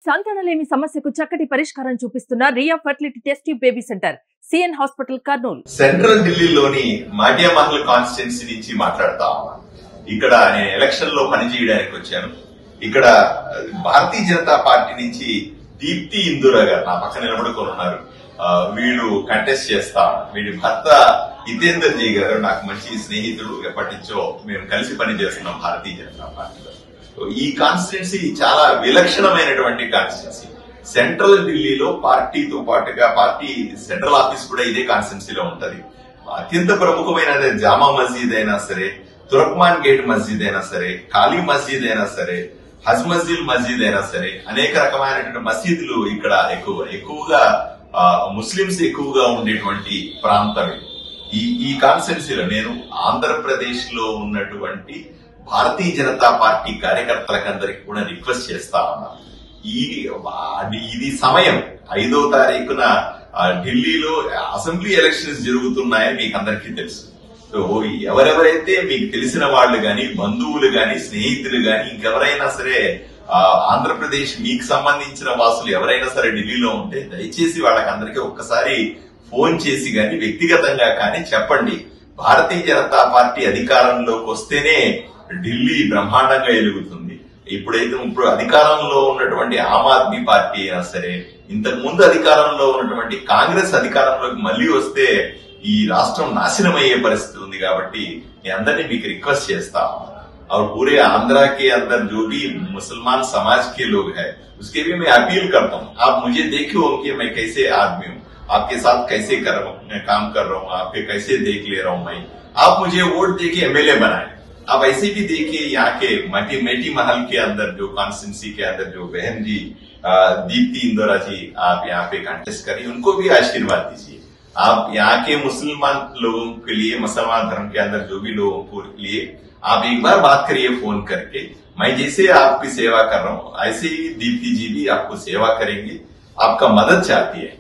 సంతానలేమి సమస్యకు చక్కటి పరిష్కారం చూపిస్తున్న Ria fertility test baby centre CN hospital Kurnool. సెంట్రల్ ఢిల్లీలోని మాటియా మహల్ కాన్స్టిట్యున్సీ నుంచి మాట్లాడుతా ఉన్నాను. ఇక్కడ నేను ఎలక్షన్ లో పనిచేయడానికి వచ్చాను. ఇక్కడ భారతీయ జనతా పార్టీ నుంచి దీప్తి ఇందురా గారు నా పక్కన నిలబడుకొని ఉన్నారు. వీళ్ళు కంటెస్ట్ చేస్తా. వీడి భర్త హితేందర్ జీ గారు నాకు మంచి స్నేహితుడు. ఎప్పటి నుంచో మేము కలిసి పనిచేస్తున్నాం భారతీయ జనతా పార్టీలో. ఈ కాన్స్టిట్యున్సీ చాలా విలక్షణమైనటువంటి కాన్స్టిట్యున్సీ. సెంట్రల్ ఢిల్లీలో పార్టీతో పాటుగా పార్టీ సెంట్రల్ ఆఫీస్ కూడా ఇదే కాన్స్టిట్యున్సీలో ఉంటది. అత్యంత ప్రముఖమైన జామా మస్జిద్ అయినా సరే, తురక్మాన్ గేట్ మస్జిద్ అయినా సరే, కాళీ మస్జిద్ అయినా సరే, హజ్ మస్జిద్ అయినా సరే, అనేక రకమైనటువంటి మసీదులు ఇక్కడ ఎక్కువగా ముస్లింస్ ఎక్కువగా ఉండేటువంటి ప్రాంతం. ఈ కాన్స్టిట్యున్సీలో నేను ఆంధ్రప్రదేశ్ లో ఉన్నటువంటి భారతీయ జనతా పార్టీ కార్యకర్తలకందరికి కూడా రిక్వెస్ట్ చేస్తా ఉన్నా. ఇది సమయం 5వ తారీఖున ఢిల్లీలో అసెంబ్లీ ఎలక్షన్స్ జరుగుతున్నాయని మీకు అందరికీ తెలుసు. సో ఎవరెవరైతే మీకు తెలిసిన వాళ్ళు గాని, బంధువులు గాని, స్నేహితులు గాని, ఇంకెవరైనా సరే ఆంధ్రప్రదేశ్ మీకు సంబంధించిన వాసులు ఎవరైనా సరే ఢిల్లీలో ఉంటే దయచేసి వాళ్ళకందరికీ ఒక్కసారి ఫోన్ చేసి గాని, వ్యక్తిగతంగా కానీ చెప్పండి. భారతీయ జనతా పార్టీ అధికారంలోకి వస్తేనే ఢిల్లీ బ్రహ్మాండంగా ఎలుగుతుంది. ఇప్పుడు అధికారంలో ఉన్నటువంటి ఆమ్ ఆద్మీ పార్టీ అయినా సరే, ఇంతకు ముందు అధికారంలో ఉన్నటువంటి కాంగ్రెస్ అధికారంలోకి మళ్లీ వస్తే ఈ రాష్ట్రం నాశనం అయ్యే పరిస్థితి ఉంది. కాబట్టి నేను అందరినీ మీకు రిక్వెస్ట్ చేస్తా हूं और पूरे आंध्रा के अंदर जो भी मुसलमान समाज के लोग हैं उसके भी मैं अपील करता हूं, आप मुझे देखो कि मैं कैसे आदमी हूं, आपके साथ कैसे काम कर रहा हूं, आपके कैसे देख ले रहा हूं मैं. आप मुझे वोट देके एमएलए बनाए. आप ऐसे भी देखिए यहाँ के मेटी महल के अंदर जो कॉन्स्टिट्यूंसी के अंदर जो बहन जी दीप्ति इंदौरा जी आप यहाँ पे कंटेस्ट करिए, उनको भी आशीर्वाद दीजिए. आप यहाँ के मुसलमान लोगों के लिए, मुसलमान धर्म के अंदर जो भी लोगों के लिए आप एक बार बात करिए फोन करके. मैं जैसे आपकी सेवा कर रहा हूँ ऐसे ही दीप्ति जी भी आपको सेवा करेंगे, आपका मदद चाहती है.